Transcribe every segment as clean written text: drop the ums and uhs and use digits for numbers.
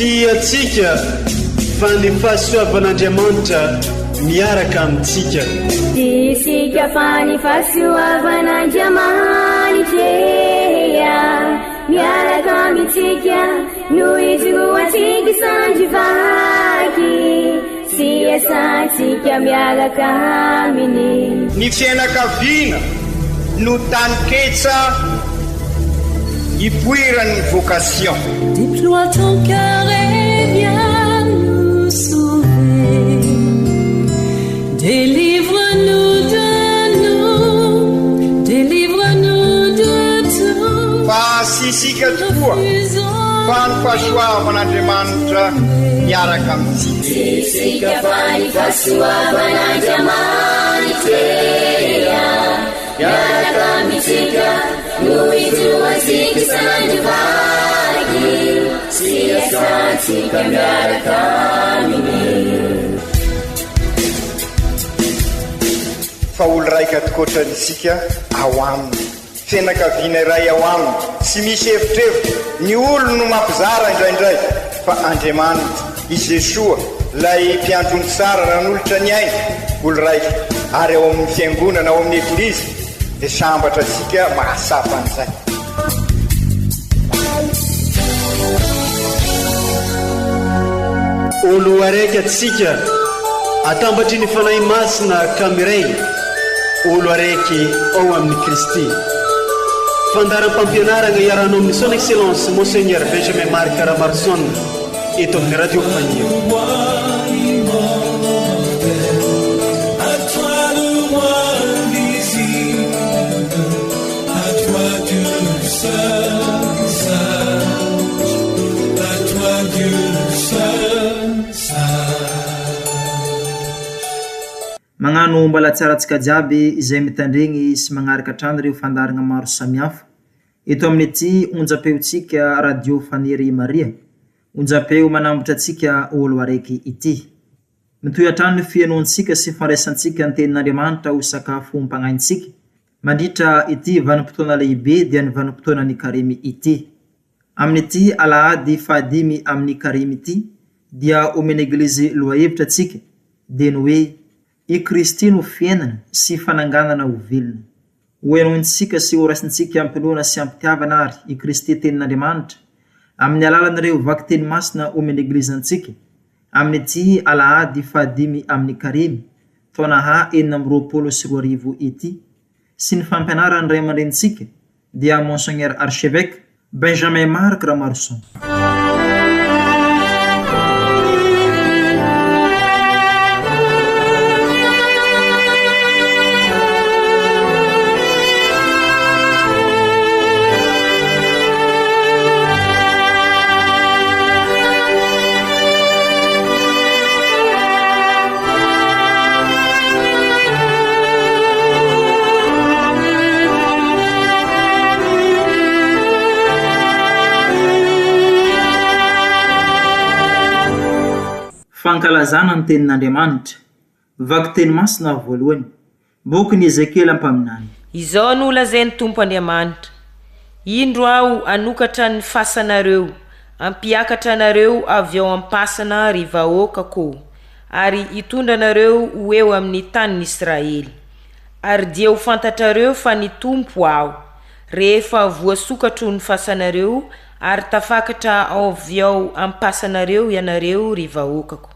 Siatsika fa ny fahasoavan'Andriamanitra miaraka amintsika. Isika fa ny fahasoavan'Andriamanitra miaraka amintsika noho izy ho antsika sandrivaky. Siasantsika miaraka aminy. Ny fianakaviana no taniketsa ipoiran'ny vocation. Déploie ton cœur et viens nous sauver. Délivre-nous de tout. Fa sisika tokoa fa ny fahasoavan'Andriamanitra miaraka amintsika. Sisika fa ny fahasoavan'Andriamanitra miaraka amintsika noho izy ho antsika sandrivaky. Siasantsika miaraka aminy. Fa olo raika atokotran'isika ao aminy, fianakaviana iray ao aminy, tsy misy hevitrevitra. Ny olo no mampizara indraindray, fa Andriamanitra i Jesoa lay mpiandrony tsara ran'olotra ny aina, olo raika. Ary ao amin'ny fiangonana, ao amin'ny eglizy dia sambatra antsika mahasapa an'izay. Olo araiky atsika atambatry ny fanahy masina kamiray, olo araiky ao amin'ny Kristy. Fandaram-pampianarana iarano amin'ny son excellence Monseigneur Benjamin Marc Ramarson eto amin'ny radio Fania. Magnano mbala tsaratsika jiaby izay mitandregny sy magnaraka hatrany ireo fandarana maro samihafa eto amin'ny ity onjam-peotsika radio Fanery Maria, onjam-peo manambotra antsika olo araiky ity. Mitohy hatrany fianoantsika sy fandraisantsika ny tenin'Andriamanitra ho sakafo mpagnaintsika mandritra ity vanim-potoana lehibe dia ny vanim-potoana ny karimy ity. Amin'ny ity alahady fahadimy amin'ny karimy ity dia omeny eglizy loahevitra antsika dia ny hoe i Kristy no fiainana sy fananganana ho velona. Hoenointsika sy horasintsika ampinoana sy ampitiavana ary i Kristy tenin'Andriamanitra amin'ny alalan'ireo vaky teny masina omeny eglizy antsika amin'ny ity alahady fahadimy amin'ny karimy taona ha 2024 ity sy ny fampianarany ray aman-drenitsika dia Monseigneur Archevêque Benjamin Marc Ramarson. Fankalazana ny tenin'Andriamanitra, vaky teny masina voalohany, boky Ezekiel ampaminany. Izao no lazainy Tompo Andriamanitra: indro aho anokatra ny fasanareo, ampiakatra nareo avy ao ampasana ry vahoakako, ary hitondra nareo ho eo amin'ny tanin'i Israely. Ary dia ho fantatrareo fa ny Tompo aho, rehefa voasokatro ny fasanareo ary tafakatra avy ao ampasanareo ianareo ry vahoakako.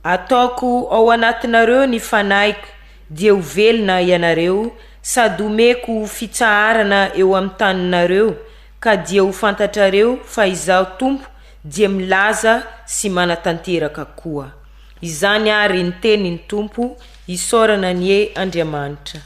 Ataoko ao anatinareo ny fanaiko dia ho velona ianareo, sady omeko fitsaharana eo amin'ny taninareo, ka dia ho fantatrareo fa izaho Tompo dia milaza sy manatanteraka koa. Izany ary ny tenin'ny Tompo, isaorana ny e Andriamanitra.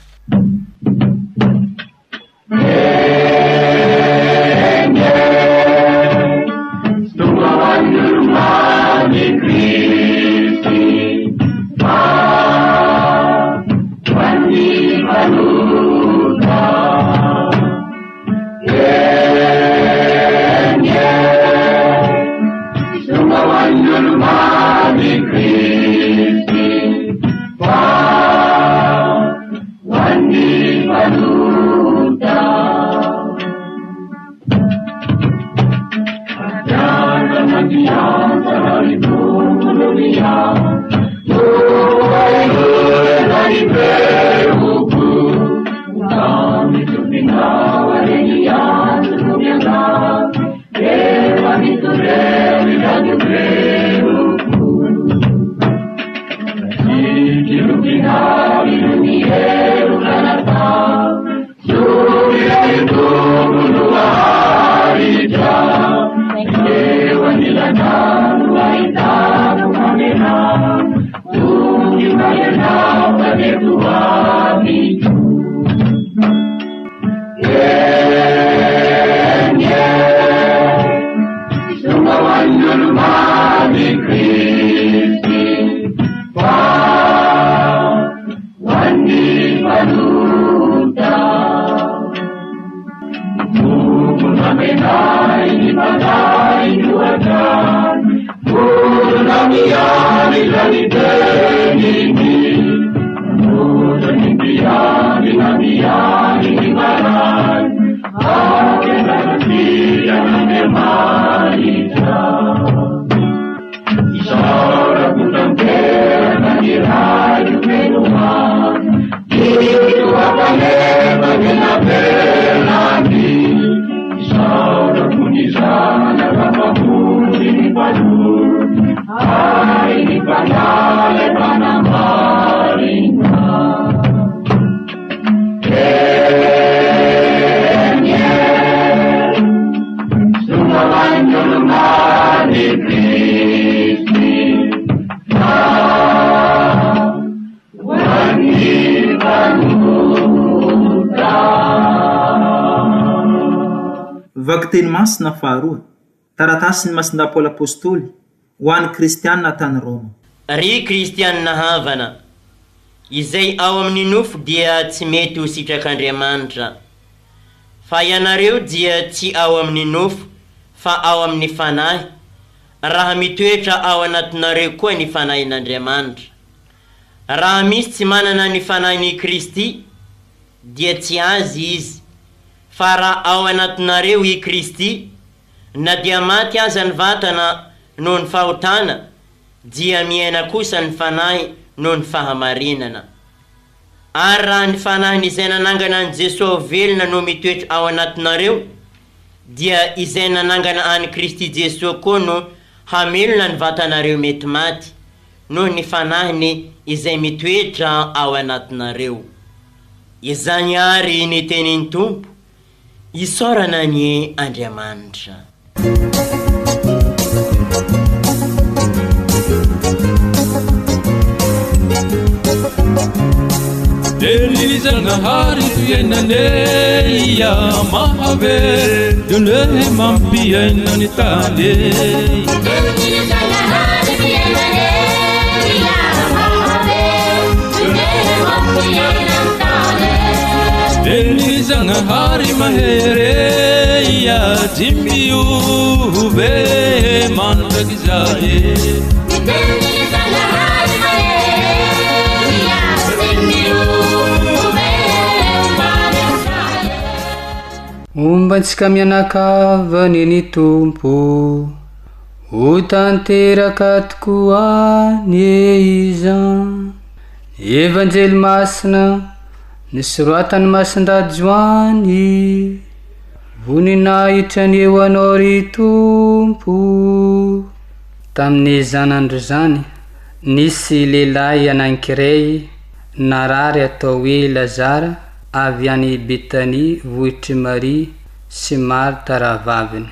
Vakiteny masina faharoa taratasiny masinda Paoly apôstôly ho an'ny kristianina tany Roma. Ry kristianina havana, izay ao amin'ny nofo dia tsy mety ho sitrak'Andriamanitra, fa ianareo dia tsy ao amin'ny nofo fa ao amin'ny fanahy, raha mitoetra ao anatinareo koa ny fanahin'Andriamanitra. Raha misy tsy manana ny fanahin'i Kristy dia tsy azy izy, fa raha ao anatinareo i Kristy, na dia maty aza ny vatana noho ny fahotana, dia miaina kosa ny fanahy noho ny fahamarinana. Ary raha ny fanahiny izay nanangana an' Jesosy velona no mitoetra ao anatinareo, dia izay nanangana any Kristy Jesosy koa no hamelona ny vatanareo mety maty, noho ny fanahiny izay mitoetra ao anatinareo. Izany ary ny tenin'ny Tompo, isaorana ny Andriamanitra. Delizanahari tuyenaneya mahave dune mampiena nitale. Delizanahari tuyenaneya mahave dune mampiena nitale. Delizanahari mahereya jimbiuve mandagizaye. Delizanahari mahereya Ombantsika mianakavany ny Tompo, ho tanteraka tokoa ny izany. Evanjely masina nisoratany masin-dajoany, voninahitra ny eo anao ry Tompo. Tamin'ny zanandro zany nisy lehilahy anankiray narary atao hoe Lazara, avy any Betania, vohitry Maria sy Marta rahavaviny.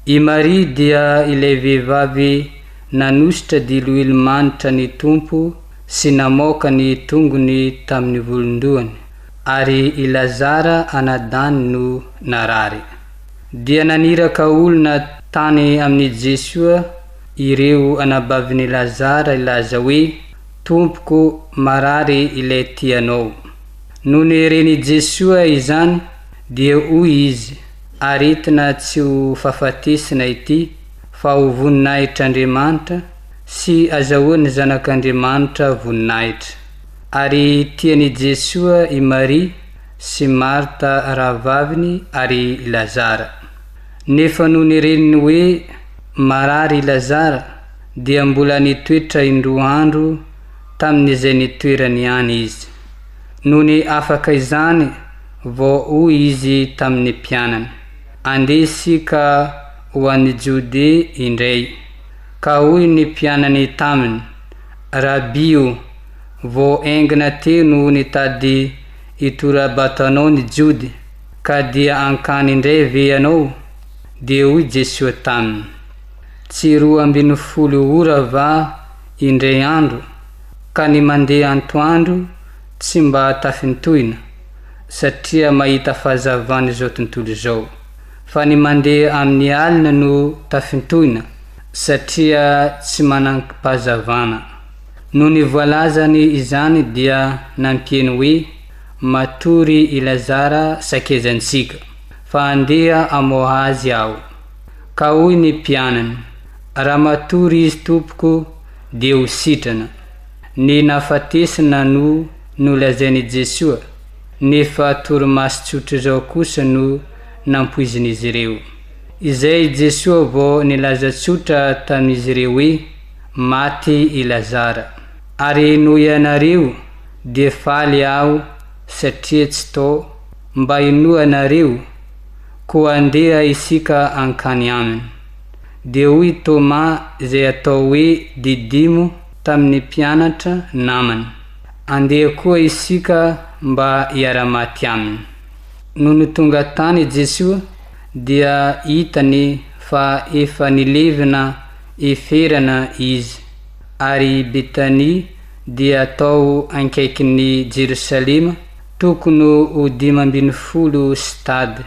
I Maria dia ilay vehivavy nanositra diloilo-manitra ny Tompo sy namoaka ny tongony tamin'ny volondohany, ary i Lazara anadany no narary. Dia naniraka olona tany amin'ny Jesosy ireo anabaviny Lazara ilaza hoe, Tompoko, marary ilay tianao. Noho ny reny Jesosy izany dia hoy izy, aretina tsy ho fahafatesina ity, fa ho voninahitr'Andriamanitra sy azahoany zanak'Andriamanitra voninahitra. Ary tiany Jesosy i Maria sy Marta rahavaviny ary i Lazara. Nefa noho ny reniny hoe marary i Lazara, dia mbola nitoetra indroa andro tamin'izay nitoerany any izy. Noho ny afaka izany vao hoy izy tamin'ny mpianany, andesika ho an'i Jode indray. Ka hoy ny mpianany taminy, Rabio, vao engina teo no nitady itorabatanao ny Jody, ka dia ankany indray ve anao? Dia hoy Jesosy taminy, tsy 12 ora va indray andro, ka ny mandeha antoandro tsy mba tafintohina, satria mahita fahazavana izao tontolo izao. Fa ny mandeha amin'ny alina no tafintohina, satria tsy manan-pahazavana. Noho ny voalazany izany dia nampieny hoe, matory i Lazara sakezantsika, fa andeha amoha azy aho. Ka hoy ny mpianany, raha matory izy Tompoko, dia ho sitrana. Ny nafatesana no nolazainy Jesosy, nefa toromaso tsotra izao kosa no nampoiziny izy ireo. Izay Jesosy vao nilaza tsotra tamin'izy ireo hoe maty i Lazara. Ary noho ianareo dia faly aho satria tsy tao mba hinoa anareo koa andeha isika ankany aminy. Dia hoy Toma izay atao hoe Didimo tamin'ny mpianatra namany, andeha koa isika mba hiara-maty aminy. Noho ny tonga tany Jesosy dia hitany fa efa nilevina eferana izy, ary Betania dia atao ankaikin'ny Jerusalema, tokony ho 510 stady.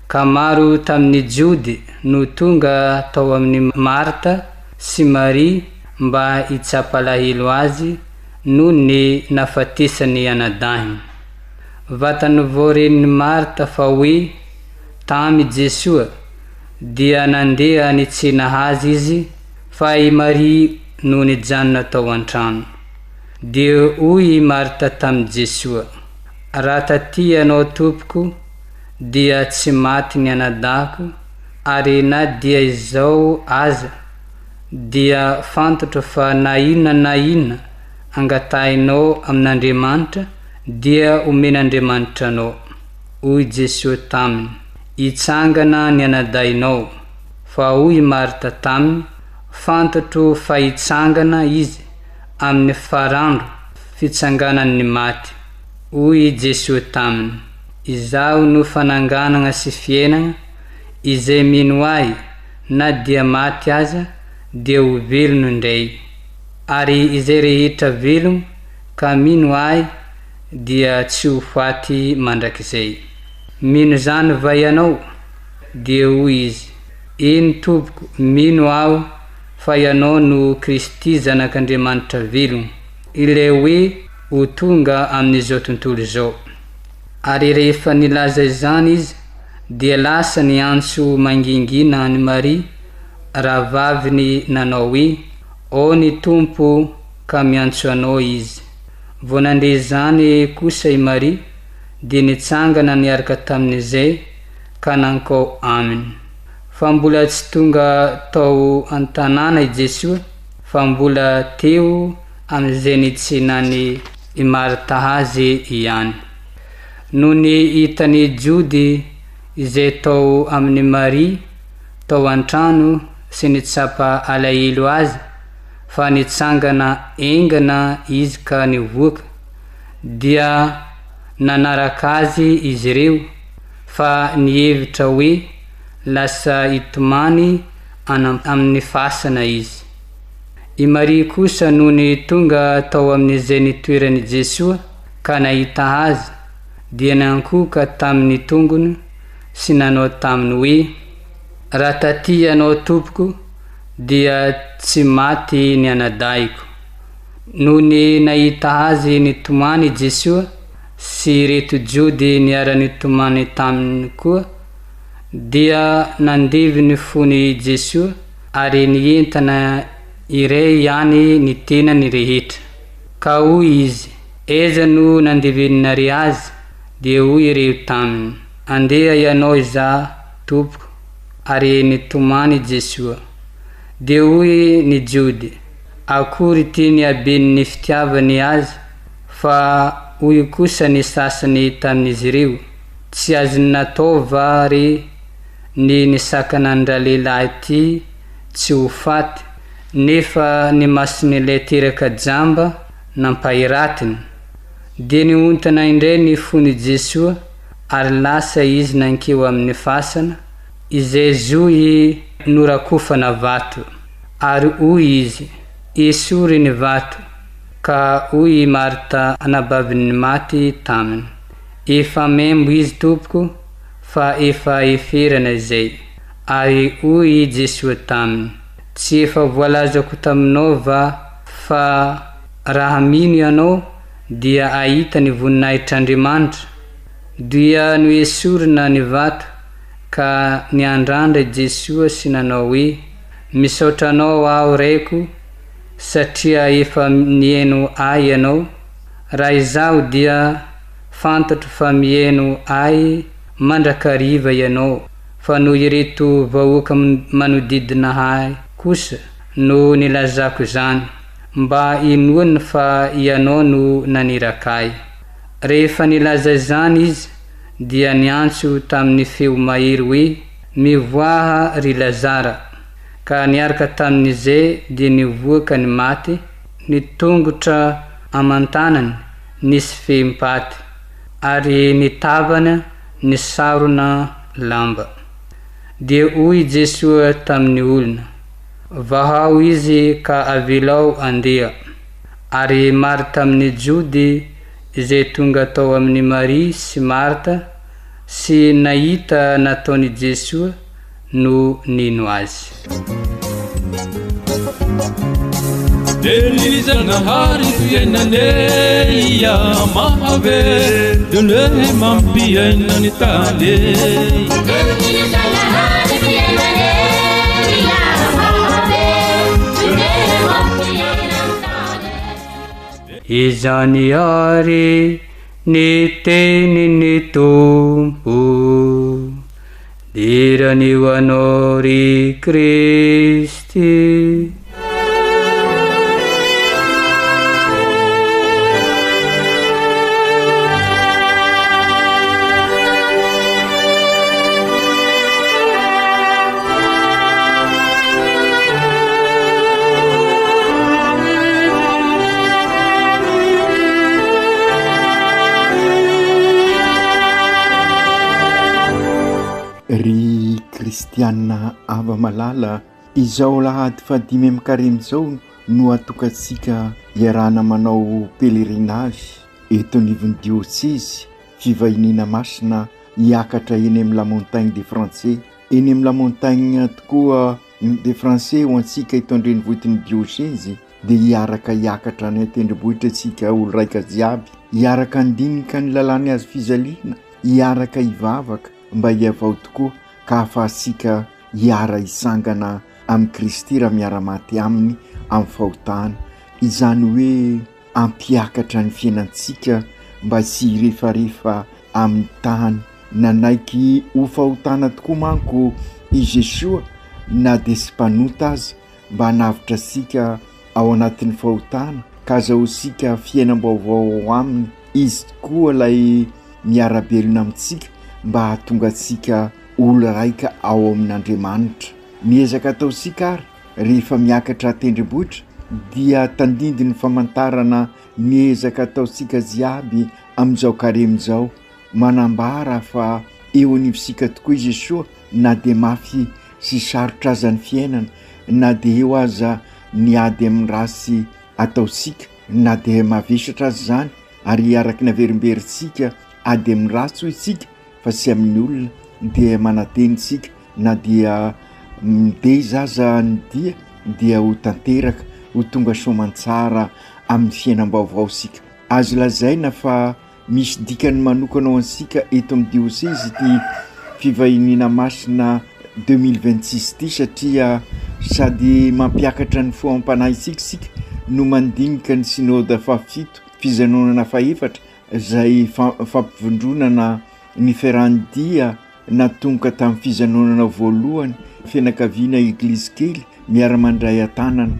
Ka maro tamin'ny Jody no tonga tao amin'ny Marta sy Maria mba hitsapalahelo azy noho ny nafatesany anadahiny. Vatany voaren'ny Marta fa hoe tamy Jesosy dia nandeha nitsena azy izy, fa i Maria no nijanona tao an-trano. Dia hoy Marta tamin'i Jesosy, raha taty ianao Tompoko dia tsy maty ny anadahako, ary na dia izao aza dia fantatra fa na inona angatahinao amin'Andriamanitra dia omen'Andriamanitra anao. Hoy Jesosy taminy, hitsangana ny anadahinao. Fa hoy Marta taminy, fantatro fa hitsangana izy amin'ny farandro fitsanganan'ny maty. Hoy Jesosy taminy, izaho no fananganana sy fiainana, izay mino ahy na dia maty aza dia ho velono indray, ary izay rehetra velono ka mino ahy dia tsy ho faty mandrakizay. Mino zany va ianao? Dia hoy izy, eny Tompoko, mino aho fa ianao no Kristy zanak'Andriamanitra velono, ilay hoe ho tonga amin'izao tontolo izao. Ary rehefa nilaza izany izy dia lasa ny antso mangingina ny Maria, rahavaviny nanao hoe, ao ny Tompo ka miantso anao izy. Vao nandeha zany kosa i Maria dia nitsangana niaraka tamin'izay ka nankao aminy. Fa mbola tsy tonga tao an-tanàna i Jesosy, fa mbola teo amin'izay nitsenany i Marta azy ihany. Noho ny hitany Jody izay tao amin'ny Maria tao an-trano sy nitsapa alahelo azy, fa nitsangana engana izy ka nivoaka, dia nanaraka azy izy ireo, fa nihevitra hoe lasa hitomany amin'ny fasana izy. I Maria kosa noho ny tonga tao amin'izay nitoerany Jesosy ka nahita azy, dia nankoka tamin'ny tongony sy nanao taminy hoe, raha taty ianao Tompoko dia tsy maty ny anadahiko. Noho ny nahita azy nitomany Jesosy sy reto Jody niara nitomany taminy koa, dia nandevy ny fony Jesosy ary nientana iray ihany ny tenany rehetra. Ka hoy izy, eza no nandeveninare azy? Dia hoy ireo taminy, andeha ianao izaho Tompoko, ary nitomany Jesosy. Dia hoy ny Jody, akory tiany haben'ny fitiavany azy? Fa hoy kosa ny sasany tamin'izy ireo, tsy azony natao va re ny nisakana andra lehilahy ty tsy ho faty, nefa ny mason'ilay teraka jamba nampahiratiny. Dia niontana indray ny fony Jesosy, ary lasa izy nankeo amin'ny fasana izay zohy norakofana vato. Ary hoy izy, esory ny vato. Ka hoy Marta anabavin'ny maty taminy, efa membo izy Tompoko, fa efa eferana izay. Ary hoy Jesosy taminy, tsy efa voalazako taminao va fa raha mino ianao dia ahita ny voninahitr'Andriamanitra? Dia noesorina ny vato ka niandrandra Jesosy sy nanao hoe, misaotranao aho raiko satria efa mieno ay ianao. Raha izaho dia fantatro fa mieno ay mandrakariva ianao, fa noho ireto vahoaka manodidina ahy kosa no nilazako izany, mba inoana fa ianao no nanirakay. Rehefa nilaza izany izy dia niantso tamin'ny feo mahery hoe mivoaha ry Lazara, ka niaraka tamin'izay dia nivoaka ny maty, ny tongotra aman-tanany nisy fehimpaty, ary ny tavana ny sarona lamba. Dia hoy Jesosy tamin'ny olona, vahao izy ka avelao andeha. Ary Marta amin'ny Jody izay tonga tao amin'ny Maria sy Marta sy nahita nataony Jesosy no nino azy. Delizanahari tuyenaneya mahave dule mampiyenani tale. Delizanahari tuyenaneya mahave dule mampiyenani tale. Izany ary ny tenin'ny Tompo, dirany ho anao ry Kristy. Ry kristianina ava malala, izao lahady fa 5 amby karimy zao no atokatsika iarana manao pelerinage eto anivon'ny diocèse fivahinina masina hiakatra eny amin'ny la montagne des Français. Eny amin'ny la montagne tokoa des Français ho antsika eto andrenivohitin'ny diocèse dia hiaraka hiakatra ny tendrombohitra antsika olo raika jiaby, hiaraka andinika ny lalàny azy fizaliana, hiaraka hivavaka mba hiavao tokoa ka ahafahasika hiara hisangana amin'ny Kristy raha miara-maty aminy amin'ny fahotana. Izany hoe ampiakatra ny fiainantsika mba sy hirefarefa amin'ny tany. Nanaiky ho fahotana tokoa manko i Jesosy na dia sy mpanota azy mba hanavitra sika ao anatin'ny fahotana ka azahoasika fiainam-baovao ao aminy. Izy tokoa lay miarabelona amintsika mba hahatonga atsika olo raika ao amin'Andriamanitra. Miezaka ataosika ary rehefa miakatra tendrombohitra dia tandindy ny famantarana miezaka ataosika jiaby amin'izao karemy zao, manambara fa eo anivosika tokoa i Jesosy na dia mafy sy sarotra aza ny fiainana, na dia eo aza ny ady amin'ny rasy ataosika, na dia mavesatra azy zany ary araky naverimberitsika ady amin'ny rasy hoy isika fa sy amin'ny olona dia manatenitsika, na dia mideza aza ny dia ho tanteraka ho tonga soamantsara amin'ny fiainam-baovao sika. Azo lazaina fa misy dikany manokana ao ansika eto amin'ny diocèse ty fivahinina masina 2026 ty, satria sady mampiakatra ny foam-panahy isika no mandinika ny synode fafito fijanonana faefatra izay fampivondronana ny fiarahandia natonga tamin'ny fijanonana voalohany fianakaviana eglizy kely miara-mandray an-tanana.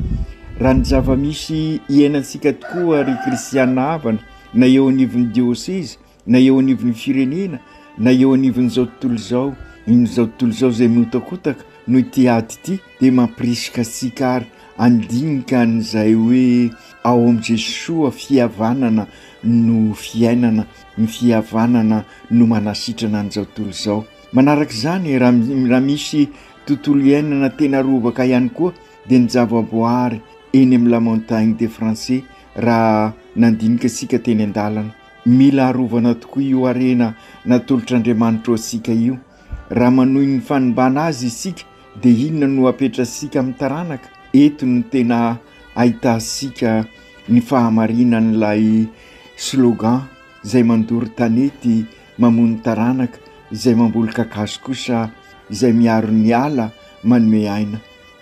Raha ny zava-misy iainantsika tokoa ry kristianina havana, na eo anivon'ny diocèse, na eo anivon'ny firenena, na eo anivon'izao tontolo izao, in'izao tontolo izao izay miotakotaka no ity ady ity, dia mampirisika sika ary andinika n'izay hoe ao amin'i Jesosy fihavanana no fiainana, ny fihavanana no manasitrana an'izao tontolo izao. Manaraka izany raha misy tontolo iainana tena rovaka ihany koa dia ny zavaboary eny amin'ny la montagne des Français raha nandinika sika teny an-dalana. Mila harovana tokoa io arena natolotr'Andriamanitra asika io. Raha manohy ny fanimbana azy isika dia inona no apetrasika amin'ny taranaka? Eto no tena ahitasika ny fahamarinan'ilay slogan izay mandoro tanety mamono taranaka, izay mamboly kakazo kosa izay miaro ny ala manome aina.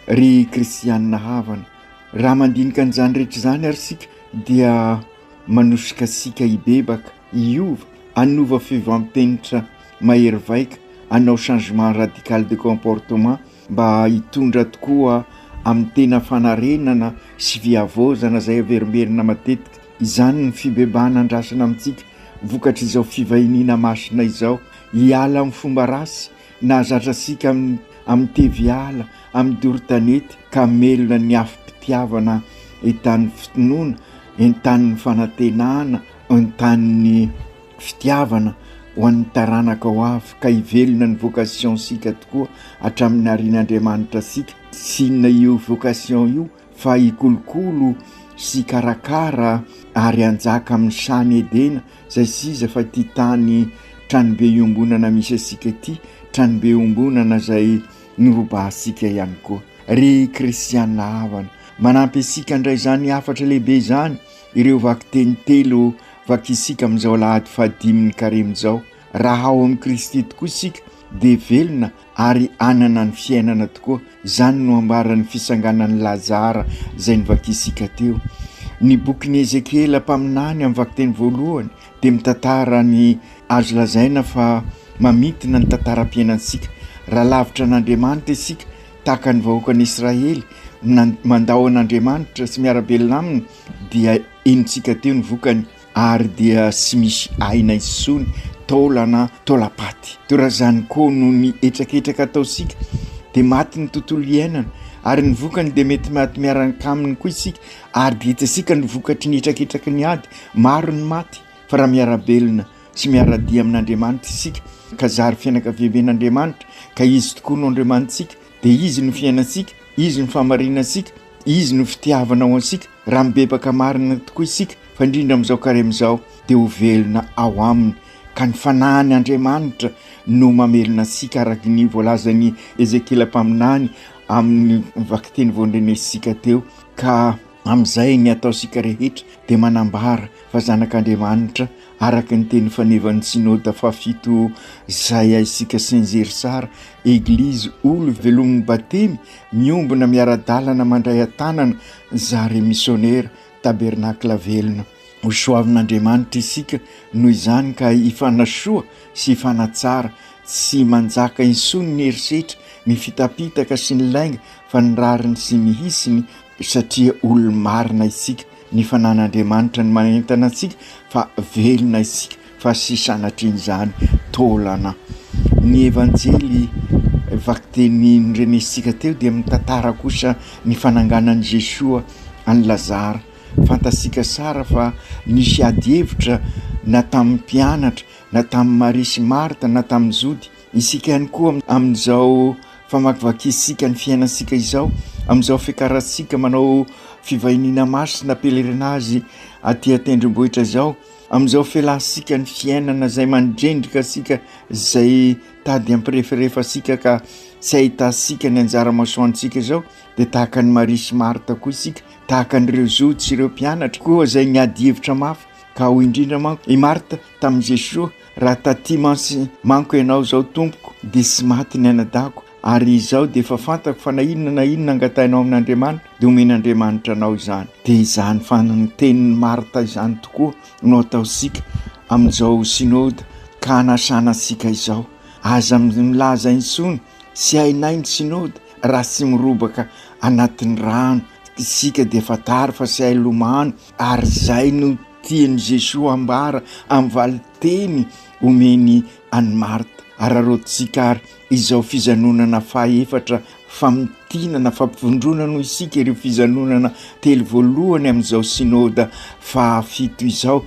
Ry kristianina havana, raha mandinika an'izany rehetra zany ary sika dia manosika sika hibebaka hiova anova fivampenitra mahery vaika anao changement radical de comportement mba hitondra tokoa amin'ny tena fanarenana sy viavozana zay averimberina matetika. Izany ny fibebana andrasana amintsika vokatra izao fivahinina masina izao hiala amin'ny fomba rasy na zatra sika amin'ny teviala amin'ny dortanety ka melona ny afim-pitiavana entan'ny fitonoana entan'ny fanantenana entan'ny fitiavana ho an'ny taranaka ho avy ka hivelona ny vocation sika tokoa hatramin'ny arian'Andriamanitra sika. Sinna io vocation io fa hikolokolo sy karakara ary anjaka amin'ny sany edena zay siza fa ty tany tranobe iombonana misy asika ty tranobe iombonana zay nirobahasika ihany koa. Ry kristiana havana manampy asika ndray zany afatra lehibe zany ireo vakiteny telo vakisika amin'izao lahady fahadiminy karemy zao. Raha ao amin'ny Kristy tokoa isika de velona ary anana ny fiainana tokoa. Zany no ambaran'ny fisanganan'ny Lazara zay nivakisika teo. Ny bokin'ny Ezekiela mpaminany amin'ny vakiteny voalohany de mitantara ny azo lazaina fa mamitina ny tantaram-piainansika. Raha lavitra an'Andriamanitra isika tahaka ny vahoakan'i Israely mandao an'Andriamanitra sy miarabelona aminy dia enitsika teo ny vokany ary dia sy misy aina isony taolana taolapaty. Toa raha zany koa no ny etraketraka ataosika de maty ny tontolo iainana ary ny vokany de mety maty miaraka aminy koa isika ary de hitasika ny vokatry ny etraketraky ny ady maro ny maty fa raha miarabelona sy miaradia amin'Andriamanitra isika ka zary fianakavian'Andriamanitra ka izy tokoa no Andriamanitsika de izy no fiainansika, izy no famarinasika, izy no fitiavana ho ansika. Raha mibebaka marina tokoa isika fa indrindra amin'izao karem'izao de ho velona ao aminy ka ny fanahany Andriamanitra no mamelona sika araky ny voalazan'ny Ezekiela mpaminany amin'ny vakiteny voandrenesika teo. Ka amin'izay ny ataosika rehetra de manambara fa zanak'Andriamanitra araky ny teny fanevan'ny synôda fahafito zay aisika Saint-Jery sara eglizy olo velominy batemy miombona miara-dalana mandray atanana zary missionnaire tabernakla velona. Ho soavin'Andriamanitra isika noho izany ka ifanasoa sy ifanatsara sy manjaka insony ny herisetra mifitapitaka sy ny lainga fa ny rariny sy mihisiny satria olo marina isika. Ny fanan'Andriamanitra ny manentana antsika fa velona isika fa sy sanatr'izany taolana. Ny evanjely vakiteny nrenesika teo dia mitantara kosa ny fananganan'i Jesoa any Lazara. Fantasika sara fa nisy ady hevitra na tamin'ny mpianatra na tamin'ny Maria sy Marta na tamin'ny Zody. Isika ihany koa amin'izao famakivakiisika ny fiainansika izao amin'izao fikaratsika manao fivahinina masina pelerinage aty atendrombohitra zao amin'izao fialansika ny fiainana zay mandrendrika sika zay tady ampireferefasika ka sy ahitasika ny anjara masoantsika zao de tahaka ny Maria sy Marta koa isika tahaka n'ireo Zody sy ireo mpianatra koa zay niady hevitra mafy ka ho indrindra manko i Marta tamin'i Jesoa raha taty manko ianao zao tompoko de sy maty ny anadako ary izao de efa fantako fa na inona angatainao amin'Andriamanitra de omen'Andriamanitra anao izany. De izany fanantenin'ny Marta izany tokoa no ataosika amin'izao synôda ka hanasana sika izao. Aza milaza insony sy hainay ny synôda raha sy mirobaka anatin'ny rano isika de efa tara fa sy hay lomano ary zay no tian'i Jesoa ambara amin'ny valiteny omeny an'i Marta. Ararotsika ary izao fizanonana fahaefatra famitinana fampivondrona no isika ireo fizanonana telo voalohany amin'izao synôda fahafito izao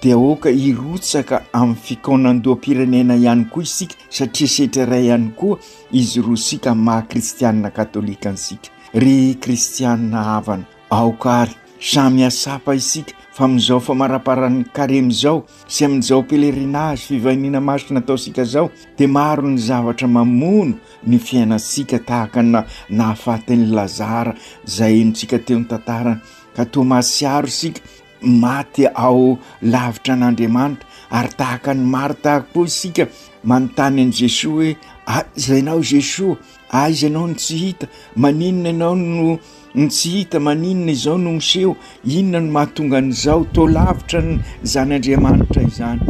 dia oka irotsaka amin'ny fikaonandoam-pirenena ihany koa isika satria setraray ihany koa izy roa sika maha kristianina katolika ansika. Ry kristianina havana aokary samy asapa isika fa amin'izao famaraparan'ny karemy zao sy amin'izao pelerinage fivahinina masina ataosika zao de maro ny zavatra mamono ny fiainasika tahaka nahafatin'ny Lazara zay enitsika teo ny tantarana ka toa masiaro isika maty ao lavitra an'Andriamanitra ary tahaka ny Marta koa isika manontany an'i Jesoa hoe aiza ianao Jesoa, aiza ianao no tsy hita, maninona ianao no ny tsy hita maninona izao no miseho, inona no mahatonga an'izao tolavitra ny zan'Andriamanitra izany.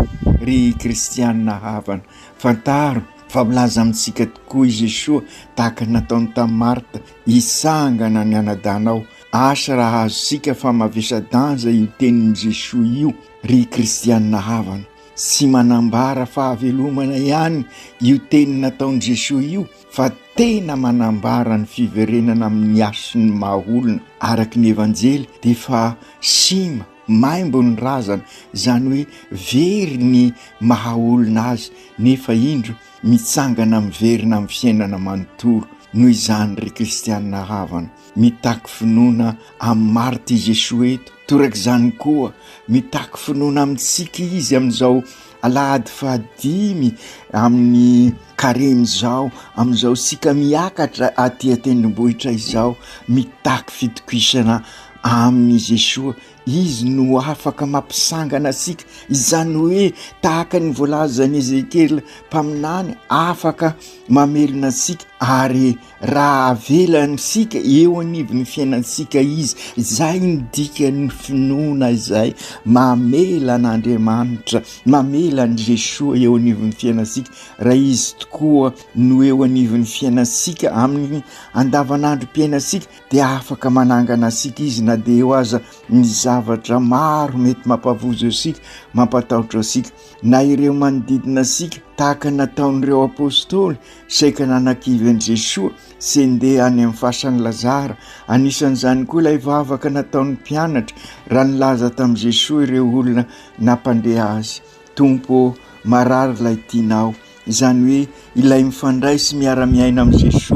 Ry kristianina havana, fantaro fa milaza amintsika tokoa i Jesosy tahaka nataony tamin'ny Marta, hisangana ny anadanao. Asa raha azosika fa mavesa-danja io tenin'i Jesosy io. Ry kristianina havana, sy manambara fahavelomana ihany io teny nataon'i Jesosy io, fa tena manambara ny fiverenana amin'ny asiny mahaolona. Araky ny evanjely dia fa sima maimbo ny razana, izany hoe very ny mahaolona azy, nefa indro mitsangana miverina amin'ny fiainana manontolo. Noho izany ry kristianina havana, mitaky finoana amin'ny Marta i Jesosy eto, torak' izany koa mitaky finoana amintsika izy amin'izao alahady 15 amin'ny karemy izao, amin'izao sika miakatra aty an-tendrombohitra izao, mitaky fitokisana amin'ny Jesosy. Izy no afaka mampisangana asika, izany hoe tahaka ny voalazan'i Ezekely mpaminany, afaka mamelona asika, ary raha avelany sika eo anivon'ny fiainansika izy. Izay ny dikany finoana izay, mamela an'Andriamanitra, mamela ny Jesosy eo anivon'ny fiainansika. Raha izy tokoa no eo anivon'ny fiainansika amin'ny andavanandrom-piainasika, dia afaka manangana asika izy, na dia eo aza ny zavatra maro mety mampavozo asika, mampatahotra asika. Na ireo manodidina asika tahaka nataon'ireo apôstôly saika nanakivy an'i Jesosy sy ndeha any amin'ny fasan'i Lazara. Anisan'izany koa ilay vavaka nataon'ny mpianatra, raha nilaza tamin'i Jesosy ireo olona nampandeha azy: Tompo, marary ilay tianao. Izany hoe ilay mifandray sy miara-miaina amin'ny Jesosy.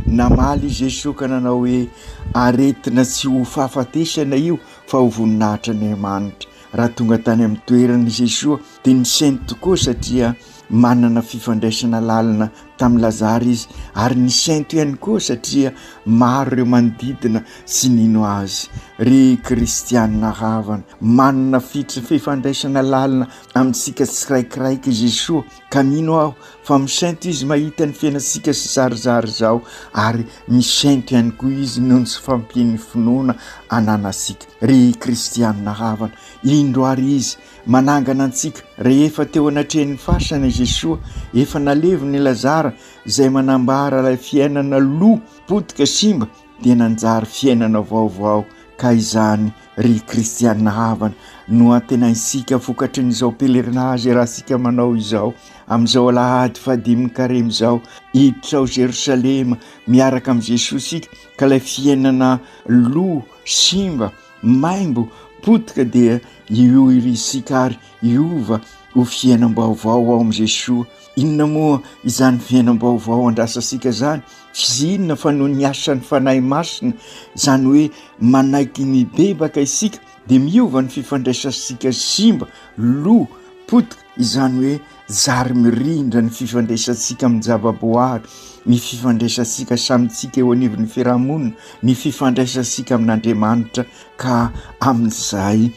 Namaly Jesosy ka nanao hoe aretina tsy ho fahafatesana io, fa ho voninahitra Andriamanitra. Raha tonga tany amin'ny toerany Jesosy dia nisainto tokoa, satria manana fifandraisana lalina tamin'ny Lazara izy, ary nisainto ihany koa satria maro ireo manodidina sy nino azy. Ry kristianina havana, manana fifandraisana lalina amintsika tsiraikiraiky Jesosy, ka mino aho fa misainto izy mahita ny fiainantsika sy zarizary zao, ary misainto ihany koa izy noho ny tsy fampian'ny finoana ananasika. Ry kristianina havana, indro ary izy manangana antsika rehefa teo anatrehan'ny fasana Jesosy, efa nalevo ny Lazara izay manambara ilay fiainana loha potika simba, dia nanjary fiainana vaovao. Ka izany ry kristianina havana no antenaisika vokatry n'izao pelerinage raha sika manao izao amin'izao alahady 15 karemy izao, hiditra ao Jerosalema miaraka amin'ny Jesosy sika, ka ilay fiainana loha simba maimbo potika dia io irisika ary iova ho fiainam-baovao ao amin'ny Jesosy. Inona moa izany fiainam-baovao andrasasika izany? Tsy inona fa no ny asan'ny fanahy masina, izany hoe manaiky mibebaka isika dia miova ny fifandraisasika simba, loha, potika, izany hoe zary mirindra ny fifandraisantsika amin'ny zavaboary, ny fifandraisantsika samitsika eo anivon'ny fiarahamonina, ny fifandraisantsika amin'Andriamanitra, ka amin'izay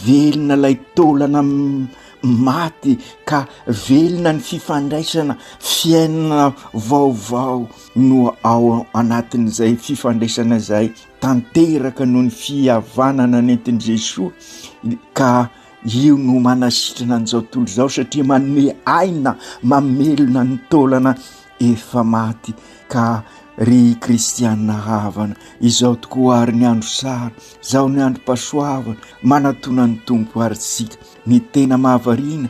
velona ilay taolana maty, ka velona ny fifandraisana fiainana vaovao no ao anatin'izay fifandraisana izay, tanteraka noho ny fihavanana nentin'i Jesosy. Ka io no manasitrana an'izao tontolo izao, satria manome aina mamelona ny taolana efa maty. Ka ry kristianina havana, izao tokoa ary ny andro sara, izao ny andro pasoavana, manatona ny tompo aritsika. Ny tena mahavariana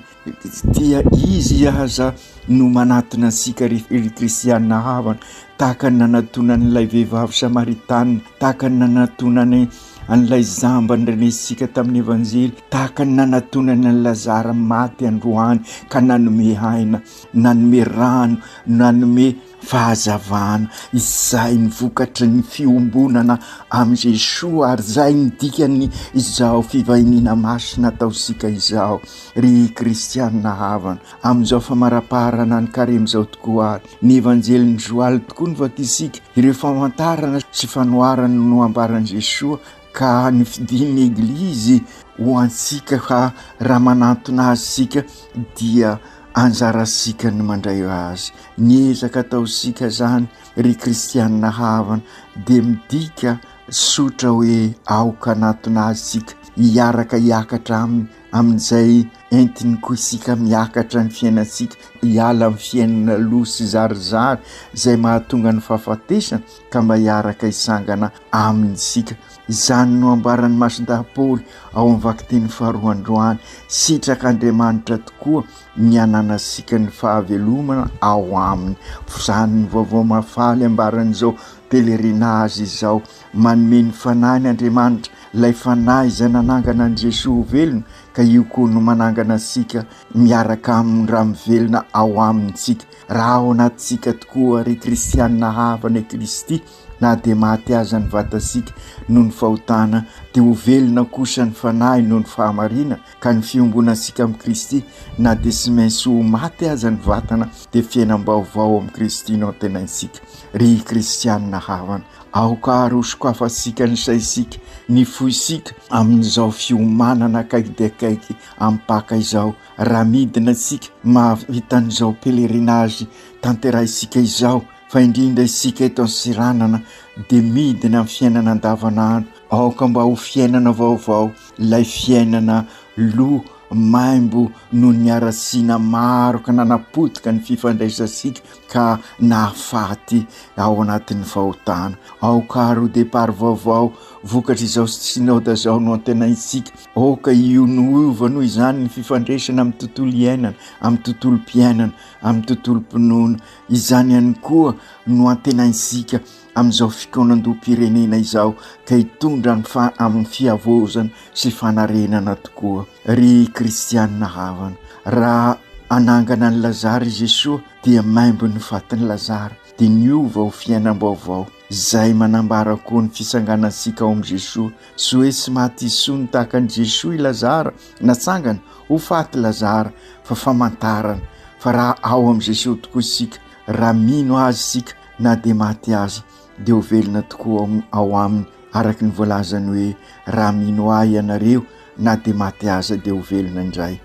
dia izy aza no manatona antsika ry kristianina havana, tahaka ny nanatonan'ilay vehivavy Samaritana, tahaka ny nanatonany an'ilay zamba nyrenesika tamin'ny evanjely, tahaka ny nanatonany ny Lazara maty androany, ka nanome aina, nanome rano, nanome fahazavana. Izay ny vokatra ny fiombonana amin'ny Jesosy, ary izay ny dikany izao fivahiniana masina ataosika izao. Ry kristianina havana, amin'izao famaraparana ny karemy izao tokoa ary ny evanjelin'ny Joaly tokoa ny vakisika, ireo famantarana sy fanoharana no ambaran'i Jesosy, ka ny fidin'ny eglizy ho antsika, ka raha manantona azysika dia anjarasika ny mandray azy. Ny ezaka ataosika zany ry kristianina havana dia midika sotra hoe aoka anaton'azy sika hiaraka hiakatra aminy amin'izay entiny koa isika miakatra ny fiainansika hiala amin'ny fiainana loha sy zarizary izay mahatonga ny fahafatesana ka mba hiaraka hisangana amin'isika. Izany no ambaran'ny mason-dapoly ao amin'ny vakiteny faharoa androany, sitrak'Andriamanitra tokoa ny ananasika ny fahavelomana ao aminy. Izany ny vaovao mafaly ambaran'izao pelerinage izao, manome ny fanahy ny Andriamanitra, ilay fanahy izay nanangana an' Jesosy velona, ka io koa no manangana antsika miaraka amin'ny raha mivelona ao amintsika. Raha ao anatintsika tokoa ry kristianina havana Kristy, na dia maty aza ny vatasika noho ny fahotana, dia ho velona kosa ny fanahy noho ny fahamarina, ka ny fiombonasika amin'ny Kristy na dia sy maintsy ho maty aza ny vatana dia fiainam-baovao amin'ny Kristy no tenaisika. Ry kristianina havana, aoka arosoko afasika ny saisika, ny foisika amin'izao fiomanana akaiky dia akaiky ampaka izao. Raha midina isika mahavitan'izao pelerinage tanterahisika izao, fa indrindra isika eto Antsiranana dia midina amin'ny fiainana andavanandro, aoka mba ho fiainana vaovao, ilay fiainana loha maimbo noho ny arasiana maro ka nanapotika ny fifandraisasika ka nahafaty ao anatin'ny fahotana. Aoka ro depart vaovao vokatra izao synode zao no antenaisika, aoka io noova noho izany ny fifandraisana amin'ny tontolo iainana, amin'ny tontolo mpiainana, amin'ny tontolo mpinoana. Izany ihany koa no antenaisika amin'izao fikonan-doha-pirenena izao, ka hitondra amin'ny fiavozana sy fanarenana tokoa. Ry kristianina havana, raha anangana ny Lazara Jesosy dia maimbo ny vatiny Lazara, dia niova ho fiainam-baovao. Izay manambara koa ny fisanganasika ao amin'i Jesosy, sy hoe tsy maty isony tahaka an'i Jesosy Lazara natsangana ho faty Lazara, fa famantarana fa raha ao amin'i Jesosy tokoa isika, raha mino azy isika na dia maty azy dia ho velona tokoa ao aminy, araka ny voalazany hoe raha mino ahy ianareo na dia maty aza dia ho velona indray.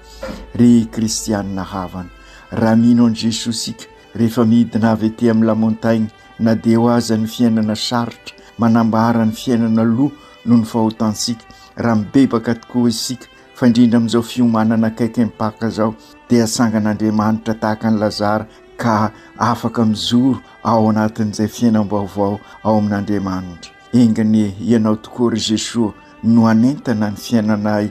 Ry kristianina havana, raha mino an' Jesosy isika rehefa midina avy ety amin'ny lamontainy, na dia ho aza ny fiainana sarotra manambara ny fiainana loha noho ny fahotansika, raha mibebaka tokoa isika, fa indrindra amin'izao fiomanana akaiky mpaka zao dia asangan'Andriamanitra tahaka ny Lazara, ka afaka mizoro ao anatin'izay fiainam-baovao ao amin'Andriamanitra. Engany ianao tokoa ry Jesosy no anentana ny fiainanay,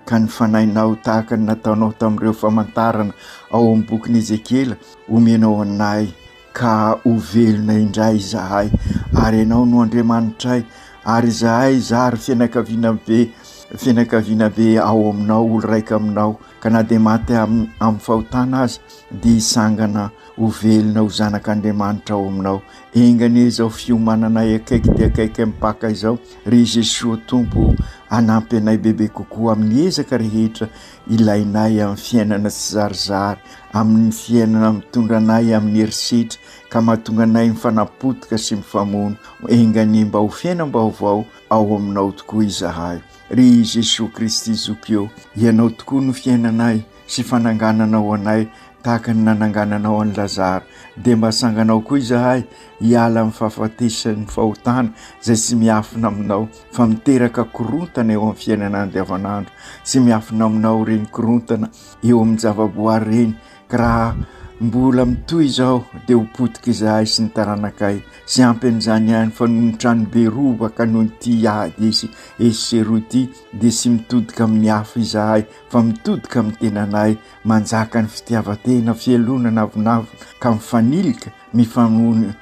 ka ny fanahinao tahaka ny nataonao tamin'ireo famantarana ao amin'ny bokin'i Ezekiela omenao anay, ka ho velona indray izahay, ary ianao no Andriamanitray, ary izahay zary fianakaviana be ao aminao, olo raika aminao, ka na dia maty amin'ny fahotana azy dia hisangana ho velona ho zanak'Andriamanitra ao aminao. Engany izao fiomananay akaiky dia akaiky mpaka izao, ry Jesosy Tompo, anampy anay bebe kokoa amin'ny ezaka rehetra ilainay amin'ny fiainana sy zarizary, amin'ny fiainana mitondra anay amin'ny herisetra, ka mahatonga anay mifanapotika sy mifamono. Engany mba ho fiainam-baovao ao aminao tokoa izahay. Ry Jesosy Kristy zokio, ianao tokoa no fiainanay sy fanangananao anay tahaka ny nanangananao an'i Lazara, dia mba sanganao koa izahay hiala amin'ny fahafatesan'ny fahotana izay sy miafina aminao, fa miteraka korontana eo amin'ny fiainana andavanandro, sy miafina aminao reny korontana eo amin'ny zavaboary reny. Ka raha mbola mitoy izao dia ho potika izahay sy ny taranakay, sy ampy an'izany ihany fa noho ny trano be robaka noho ny ty ady eseroa ity dia sy mitodika amin'ny hafa izahay, fa mitodika amin'ny tenanay, manjaka ny fitiavatena, fialona navinavina, ka mifanilika mifamono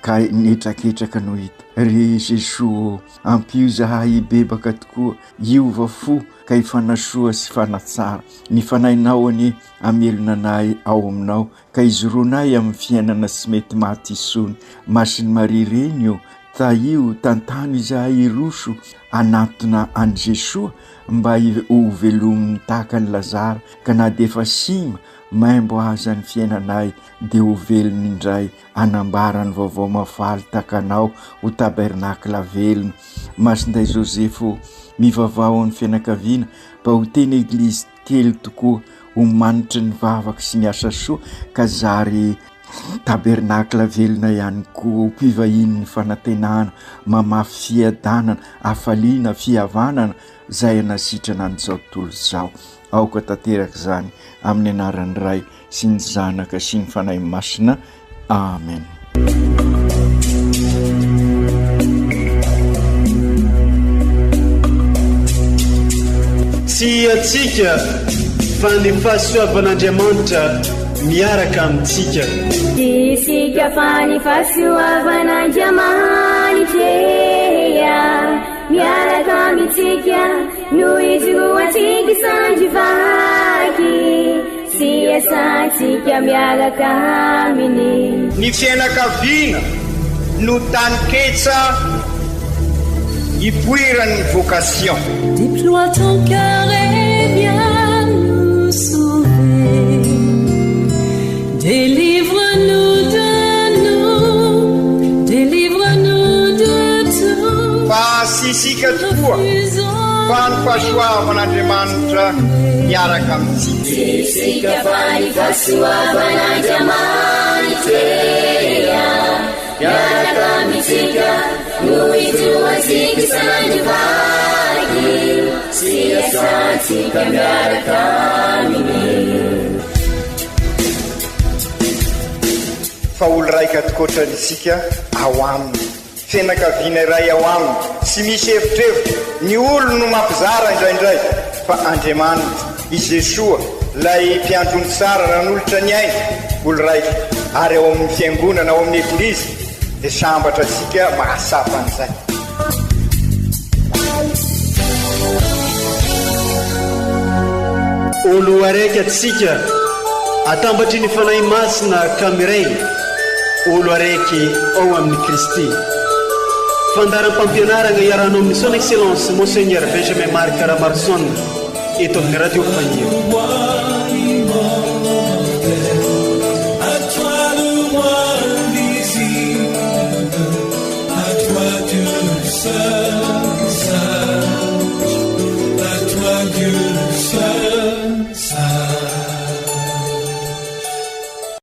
ka netraketraka no hita. Ry Jesosy, ampio izahay hibebaka tokoa, hiova fo ka hifanasoa sy fanatsara. Ny fanahinao anie amelona anay ao aminao, ka izoroanay amin'ny fiainana sy mety maty isony. Masiny Maria reny io, tahio tantany izahay hiroso anatona an' Jesosy, mba ho velominy tahaka ny Lazara, ka na dia efa sima maimbo aza ny fiainanay dia ho velony indray, anambara ny vaovao mafaly takanao ho tabernakla velona. Masinday Josefo, mivavao amin'ny fianakaviana, mba ho teny eglizy kely tokoa, ho manitra ny vavaka sy ny asa soa, ka zary tabernakla velona ihany koa mpivahin'ny fanantenana mamafy fiadanana afaliana fihavanana zay anasitrana an'izao tontolo izao aoka tanteraka zany amin'ny anaran'ny ray sy ny zanaka sy ny fanahy masina amen. Tsy atsika fa ny fahasoavan'Andriamanitra miaraka amintsika. Isika fa ny fahasoavan'Andriamanitra miaraka amintsika no izoatsika sandrivaky sy asantsika miaraka aminy. Ny fianakaviana no taniketsa ipoiran'ny vocation. Déploie ton cœur et viens nous sauver. Délivre-nous de tout. Fa sisika tokoa fa ny fahasoavan'Andriamanitra miaraka amintsika. Sisika fa ny fahasoavan'Andriamanitra miaraka amintsika no izoatsika sandrivaky sy asantsika miaraka aminy. Fa olo raika atokotran'isika ao aminy fianakaviana iray ao aminy sy misy hevitrevitra ny olo no mampizara indraindray fa Andriamanitra i Jesoa lay mpiandrony tsara nanolotra ny aina olo raika ary ao amin'ny fiangonana ao amin'ny eglizy dia sambatra antsika mahasapan'izay. Olo araiky atsika atambatry ny fanahy masina kamiray olo araiky ao amin'ny Kristy. Fandaram-pampianarana iaranao amin'ny son excellence Monseigneur Benjamin Marc Caramarson eto amin'ny radio Fania.